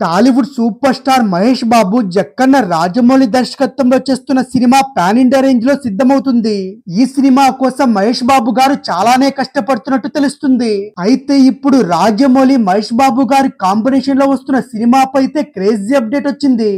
Tollywood super star Mahesh Babu Jakkanna Rajamouli దర్శకత్వంలో చేస్తున్న cinema pan India range లో సిద్ధమవుతుంది. ఈ సినిమా కోసం మహేష్ బాబు గారు చాలానే కష్టపడుతున్నట్టు తెలుస్తుంది. అయితే ఇప్పుడు రాజమౌళి మహేష్ బాబు గారి కాంబినేషన్ లో వస్తున్న సినిమాపై అయితే క్రేజీ అప్డేట్ వచ్చింది.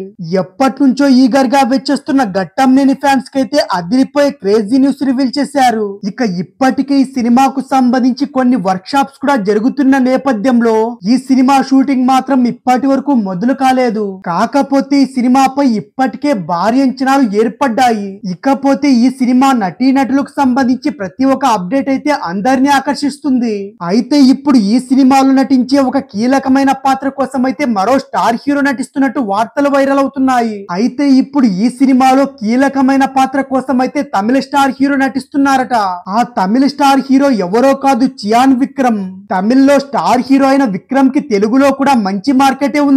ఎప్పటి నుంచో ఈగర్ గా వెచ్చేస్తున్న ఘట్టంనేని ఫ్యాన్స్ కి అయితే అదిరిపోయే క్రేజీ న్యూస్ రివీల్ చేశారు. ఇక ఇప్పటికే ఈ సినిమాకు సంబంధించి కొన్ని వర్క్ షాప్స్ కూడా జరుగుతున్న నేపథ్యంలో ఈ సినిమా షూటింగ్ మాత్రం ఇప్పటి వరకు మొదలు కాలేదు. కాకపోతే ఈ సినిమాపై ఇప్పటికే భారీ అంచనాలు ఏర్పడ్డాయి. ఇకపోతే ఈ సినిమా నటీనటులకు సంబంధించి ప్రతి ఒక్క అప్డేట్ అయితే అందరినీ ఆకర్షిస్తుంది. అయితే ఇప్పుడు ఈ సినిమాలో నటించే ఒక కీలకమైన పాత్ర కోసం అయితే మరో స్టార్ హీరో నటిస్తున్నట్టు వార్తలు వైరల్ అవుతున్నాయి. అయితే ఇప్పుడు ఈ సినిమాలో కీలకమైన పాత్ర కోసం అయితే తమిళ స్టార్ హీరో నటిస్తున్నారట. ఆ తమిళ స్టార్ హీరో ఎవరో కాదు, చియాన్ విక్రమ్. తమిళ్లో స్టార్ హీరో అయిన విక్రమ్ కి తెలుగులో కూడా మంచి మార్కెటే ఉంది.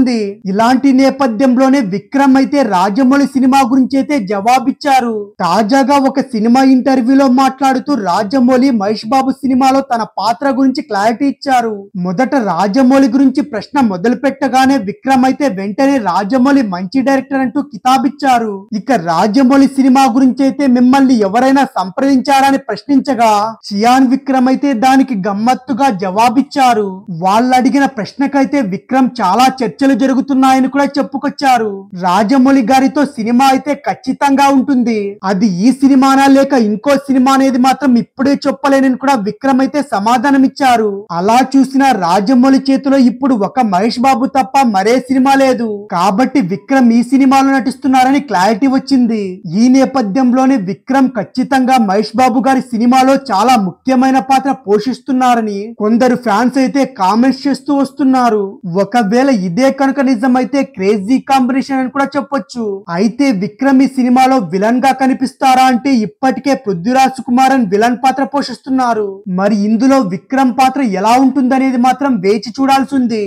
ఇలాంటి నేపథ్యంలోనే విక్రమ్ అయితే రాజమౌళి సినిమా గురించి అయితే జవాబిచ్చారు. తాజాగా ఒక సినిమా ఇంటర్వ్యూలో మాట్లాడుతూ రాజమౌళి మహేష్ బాబు సినిమాలో తన పాత్ర గురించి క్లారిటీ ఇచ్చారు. మొదట రాజమౌళి గురించి ప్రశ్న మొదలు పెట్టగానే విక్రమ్ అయితే వెంటనే రాజమౌళి మంచి డైరెక్టర్ అంటూ కితాబిచ్చారు. ఇక రాజమౌళి సినిమా గురించి అయితే మిమ్మల్ని ఎవరైనా సంప్రదించారని ప్రశ్నించగా చియాన్ విక్రమ్ అయితే దానికి గమ్మత్తుగా జవాబిచ్చారు. వాళ్ళు అడిగిన ప్రశ్నకైతే విక్రమ్ చాలా చర్చలు జరుగుతున్నాయని కూడా చెప్పుకొచ్చారు. రాజమౌళి గారితో సినిమా అయితే ఖచ్చితంగా ఉంటుంది. అది ఈ సినిమానా లేక ఇంకో సినిమా అనేది మాత్రం ఇప్పుడే చెప్పలేనని కూడా విక్రమ్ అయితే సమాధానం ఇచ్చారు. అలా చూసిన రాజమౌళి చేతిలో ఇప్పుడు ఒక మహేష్ బాబు తప్ప మరే సినిమా లేదు. కాబట్టి విక్రమ్ ఈ సినిమాలో నటిస్తున్నారని క్లారిటీ వచ్చింది. ఈ నేపథ్యంలోనే విక్రమ్ ఖచ్చితంగా మహేష్ బాబు గారి సినిమాలో చాలా ముఖ్యమైన పాత్ర పోషిస్తున్నారని కొందరు ఫ్యాన్స్ అయితే కామెంట్స్ చేస్తూ వస్తున్నారు. ఒకవేళ ఇదే కనుక నిజమైతే క్రేజీ కాంబినేషన్ అని కూడా చెప్పొచ్చు. అయితే విక్రమ్ ఈ సినిమాలో విలన్ గా కనిపిస్తారా అంటే ఇప్పటికే పృథ్వీరాజ్ కుమారన్ విలన్ పాత్ర పోషిస్తున్నారు. మరి ఇందులో విక్రమ్ పాత్ర ఎలా ఉంటుందనేది మాత్రం వేచి చూడాల్సి ఉంది.